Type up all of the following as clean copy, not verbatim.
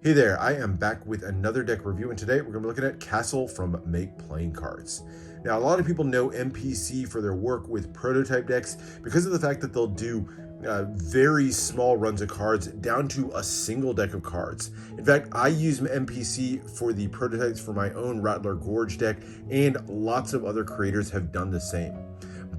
Hey there, I am back with another deck review, and today we're going to be looking at Castle from Make Playing Cards. Now, a lot of people know MPC for their work with prototype decks because of the fact that they'll do very small runs of cards down to a single deck of cards. In fact, I use MPC for the prototypes for my own Rattler Gorge deck, and lots of other creators have done the same.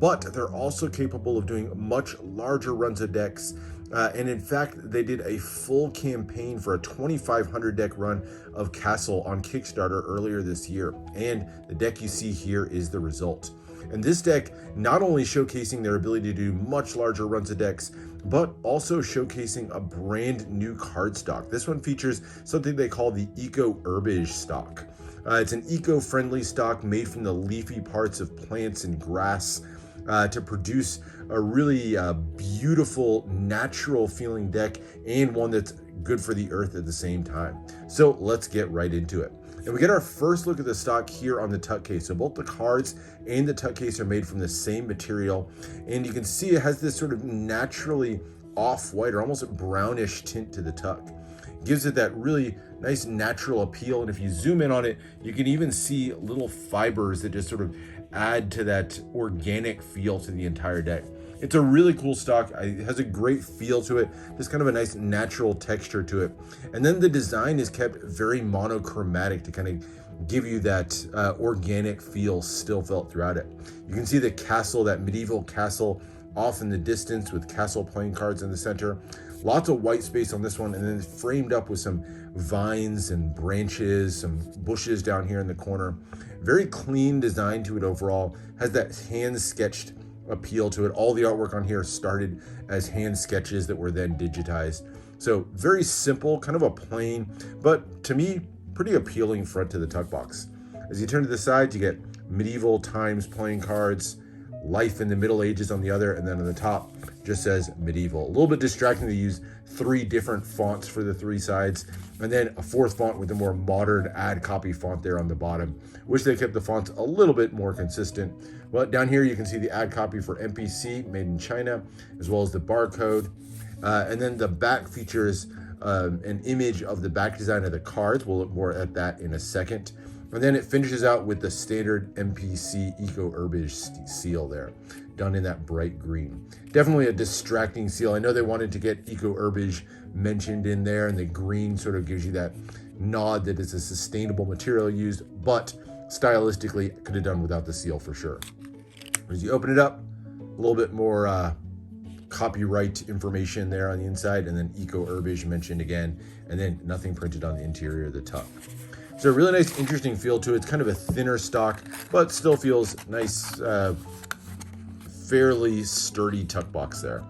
But they're also capable of doing much larger runs of decks. And in fact, they did a full campaign for a 2,500 deck run of Castle on Kickstarter earlier this year. And the deck you see here is the result. And this deck not only showcasing their ability to do much larger runs of decks, but also showcasing a brand new card stock. This one features something they call the Eco-Herbage stock. It's an eco-friendly stock made from the leafy parts of plants and grass to produce a really beautiful, natural feeling deck, and one that's good for the earth at the same time. So let's get right into it. And we get our first look at the stock here on the tuck case. So both the cards and the tuck case are made from the same material. And you can see it has this sort of naturally off-white or almost brownish tint to the tuck. It gives it that really nice natural appeal. And if you zoom in on it, you can even see little fibers that just sort of add to that organic feel to the entire deck. It's a really cool stock. It has a great feel to it, just kind of a nice natural texture to it. And then the design is kept very monochromatic to kind of give you that organic feel still felt throughout it. You can see the castle, that medieval castle off in the distance with castle playing cards in the center. Lots of white space on this one, and then it's framed up with some vines and branches, some bushes down here in the corner. Very clean design to it overall. Has that hand-sketched appeal to it. All the artwork on here started as hand sketches that were then digitized. So very simple, kind of a plain, but to me, pretty appealing front to the tuck box. As you turn to the side, you get medieval times playing cards, life in the Middle Ages on the other, and then on the top just says medieval. A little bit distracting to use 3 different fonts for the 3 sides, and then a 4th font with a more modern ad copy font there on the bottom. Wish they kept the fonts a little bit more consistent. Well, down here you can see the ad copy for MPC, made in China, as well as the barcode. And then the back features an image of the back design of the cards. We'll look more at that in a second. And then it finishes out with the standard MPC Eco-Herbage seal there, done in that bright green. Definitely a distracting seal. I know they wanted to get Eco-Herbage mentioned in there, and the green sort of gives you that nod that it's a sustainable material used, but stylistically could have done without the seal for sure. As you open it up, a little bit more copyright information there on the inside, and then Eco-Herbage mentioned again, and then nothing printed on the interior of the tuck. So a really nice, interesting feel to it. It's kind of a thinner stock, but still feels nice, fairly sturdy tuck box there.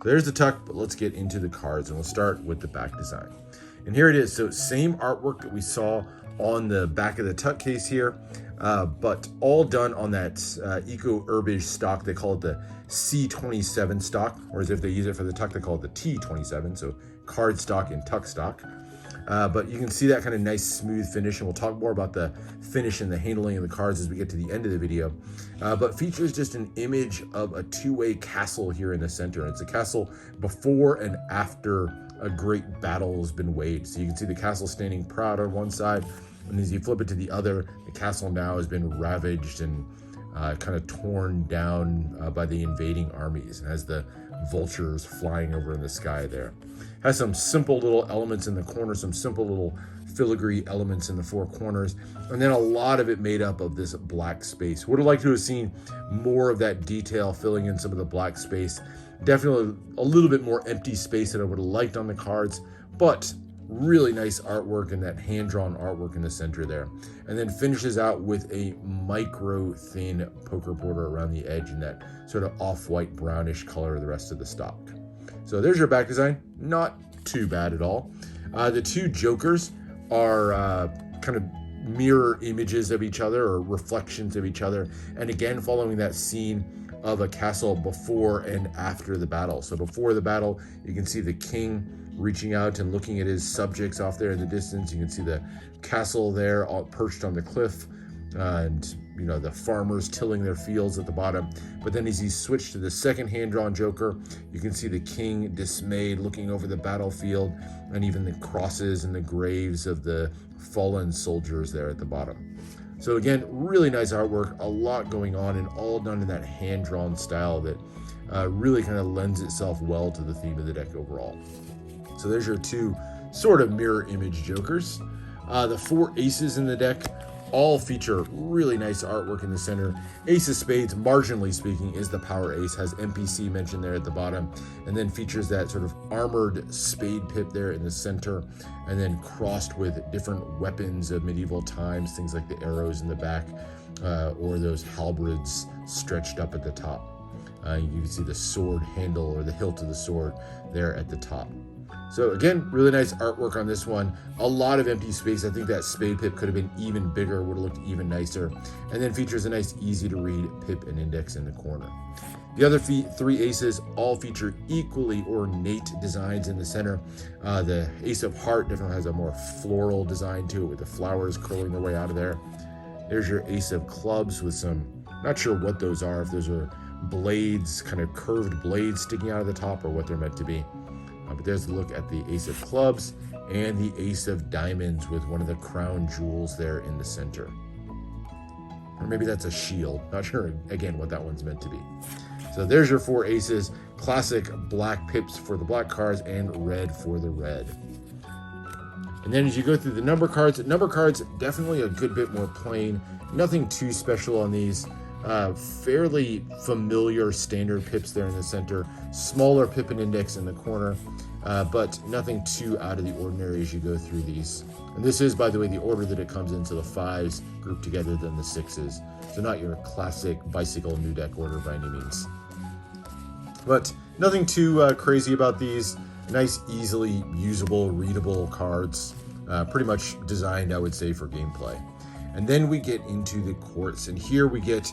So there's the tuck, but let's get into the cards, and we'll start with the back design. And here it is. So same artwork that we saw on the back of the tuck case here, but all done on that Eco-Herbage stock. They call it the C27 stock, or as if they use it for the tuck, they call it the T27, so card stock and tuck stock. But you can see that kind of nice smooth finish, and we'll talk more about the finish and the handling of the cards as we get to the end of the video. But features just an image of a 2-way castle here in the center. It's a castle before and after a great battle has been waged. So you can see the castle standing proud on one side, and as you flip it to the other, the castle now has been ravaged and kind of torn down by the invading armies, and has the vultures flying over in the sky there. Has some simple little elements in the corner, some simple little filigree elements in the 4 corners, and then a lot of it made up of this black space. Would have liked to have seen more of that detail filling in some of the black space. Definitely a little bit more empty space than I would have liked on the cards, but really nice artwork and that hand-drawn artwork in the center there. And then finishes out with a micro thin poker border around the edge and that sort of off-white brownish color of the rest of the stock. So there's your back design. Not too bad at all. The 2 jokers are kind of mirror images of each other, or reflections of each other. And again, following that scene of a castle before and after the battle. So before the battle, you can see the king reaching out and looking at his subjects off there in the distance. You can see the castle there all perched on the cliff. and you know, the farmers tilling their fields at the bottom. But then as you switch to the second hand-drawn Joker, you can see the king dismayed looking over the battlefield, and even the crosses and the graves of the fallen soldiers there at the bottom. So again, really nice artwork, a lot going on, and all done in that hand-drawn style that really kind of lends itself well to the theme of the deck overall. So there's your two sort of mirror image Jokers. The 4 aces in the deck all feature really nice artwork in the center. Ace of Spades, marginally speaking, is the power ace, has MPC mentioned there at the bottom, and then features that sort of armored spade pip there in the center, and then crossed with different weapons of medieval times, things like the arrows in the back, or those halberds stretched up at the top. You can see the sword handle or the hilt of the sword there at the top. So again, really nice artwork on this one. A lot of empty space. I think that spade pip could have been even bigger, would have looked even nicer. And then features a nice, easy to read pip and index in the corner. The other 3 aces all feature equally ornate designs in the center. The ace of heart definitely has a more floral design to it, with the flowers curling their way out of there. There's your ace of clubs with some, not sure what those are, if those are blades, kind of curved blades sticking out of the top, or what they're meant to be. But there's a look at the ace of clubs and the ace of diamonds with one of the crown jewels there in the center. Or maybe that's a shield. Not sure, again, what that one's meant to be. So there's your 4 aces. Classic black pips for the black cards and red for the red. And then as you go through the number cards definitely a good bit more plain. Nothing too special on these. Fairly familiar standard pips there in the center, smaller pip and index in the corner, but nothing too out of the ordinary as you go through these. And this is, by the way, the order that it comes in, so the 5s grouped together than the 6s. So not your classic bicycle new deck order by any means. But nothing too crazy about these. Nice, easily usable, readable cards. Pretty much designed, I would say, for gameplay. And then we get into the courts, and here we get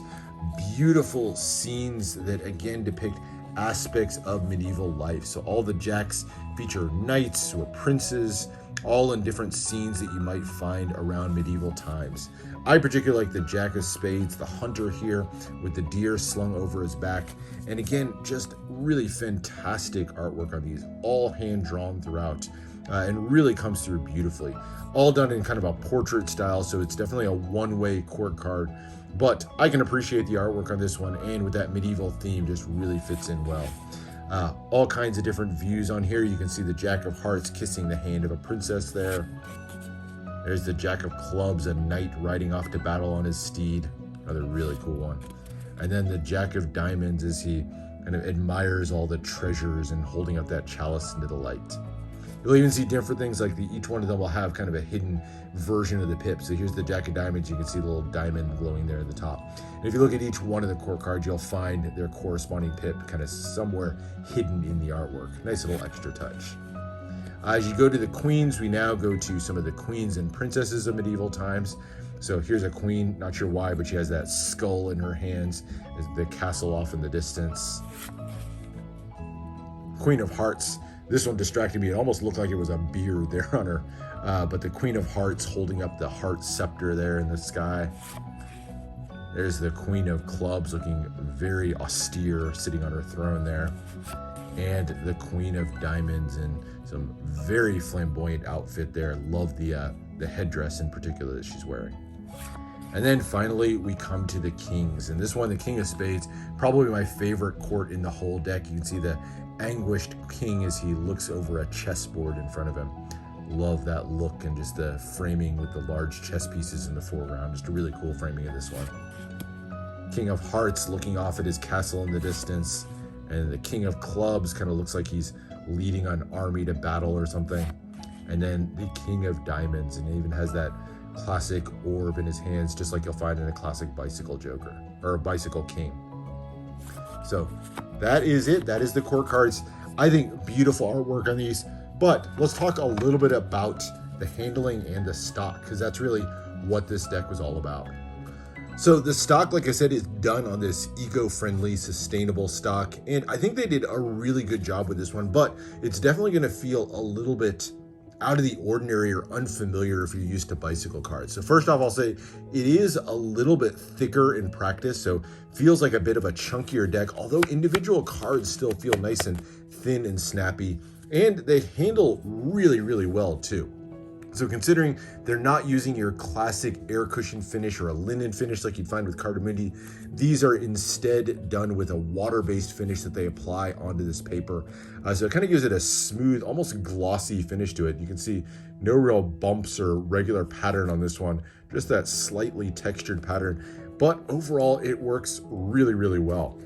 beautiful scenes that again depict aspects of medieval life. So all the jacks feature knights or princes, all in different scenes that you might find around medieval times. I particularly like the Jack of Spades, the hunter here with the deer slung over his back. And again, just really fantastic artwork on these, all hand drawn throughout, and really comes through beautifully. All done in kind of a portrait style, so it's definitely a one-way court card. But I can appreciate the artwork on this one, and with that medieval theme, just really fits in well. All kinds of different views on here. You can see the Jack of Hearts kissing the hand of a princess there. There's the Jack of Clubs, a knight riding off to battle on his steed. Another really cool one. And then the Jack of Diamonds as he kind of admires all the treasures and holding up that chalice into the light. You'll even see different things, like each one of them will have kind of a hidden version of the pip. So here's the Jack of Diamonds. You can see the little diamond glowing there at the top. And if you look at each one of the court cards, you'll find their corresponding pip kind of somewhere hidden in the artwork. Nice little extra touch. As you go to the queens, we now go to some of the queens and princesses of medieval times. So here's a queen, not sure why, but she has that skull in her hands, the castle off in the distance. Queen of Hearts. This one distracted me. It almost looked like it was a beard there on her. But the Queen of Hearts holding up the heart scepter there in the sky. There's the Queen of Clubs looking very austere, sitting on her throne there. And the Queen of Diamonds in some very flamboyant outfit there. Love the headdress in particular that she's wearing. And then finally, we come to the kings. And this one, the King of Spades, probably my favorite court in the whole deck. You can see the anguished king as he looks over a chessboard in front of him. Love that look, and just the framing with the large chess pieces in the foreground. Just a really cool framing of this one. King of Hearts looking off at his castle in the distance. And the King of Clubs kind of looks like he's leading an army to battle or something. And then the King of Diamonds, and he even has that classic orb in his hands, just like you'll find in a classic bicycle Joker, or a bicycle king. So that is it. That is the court cards. I think beautiful artwork on these, but let's talk a little bit about the handling and the stock, because that's really what this deck was all about. So the stock, like I said, is done on this eco-friendly, sustainable stock, and I think they did a really good job with this one, but it's definitely going to feel a little bit out of the ordinary or unfamiliar if you're used to bicycle cards. So first off, I'll say it is a little bit thicker in practice, so feels like a bit of a chunkier deck, although individual cards still feel nice and thin and snappy, and they handle really, really well too. So considering they're not using your classic air cushion finish or a linen finish like you'd find with Cardamundi, these are instead done with a water-based finish that they apply onto this paper. So it kind of gives it a smooth, almost glossy finish to it. You can see no real bumps or regular pattern on this one, just that slightly textured pattern. But overall, it works really, really well.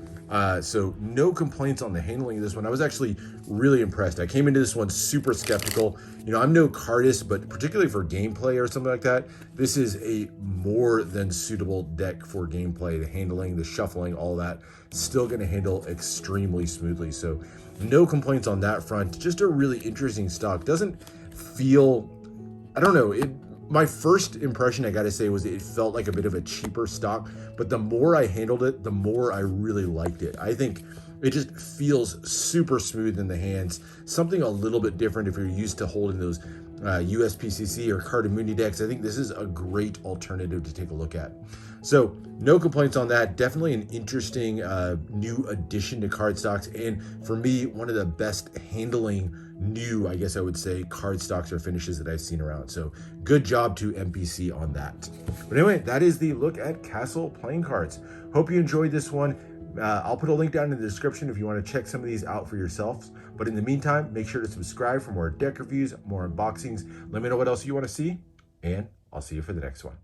So no complaints on the handling of this one. I was actually really impressed. I came into this one super skeptical. You know, I'm no cardist, but particularly for gameplay or something like that, this is a more than suitable deck for gameplay. The handling, the shuffling, all that, still going to handle extremely smoothly. So no complaints on that front. Just a really interesting stock. Doesn't feel, I don't know, my first impression, I gotta say, was it felt like a bit of a cheaper stock, but the more I handled it, the more I really liked it. I think it just feels super smooth in the hands, something a little bit different if you're used to holding those USPCC or Cardamundi decks. I think this is a great alternative to take a look at. So no complaints on that. Definitely an interesting new addition to cardstocks, and for me, one of the best handling new, I guess I would say, cardstocks or finishes that I've seen around. So good job to MPC on that. But anyway, that is the look at Castle playing cards. Hope you enjoyed this one. I'll put a link down in the description if you want to check some of these out for yourselves. But in the meantime, make sure to subscribe for more deck reviews, more unboxings. Let me know what else you want to see, and I'll see you for the next one.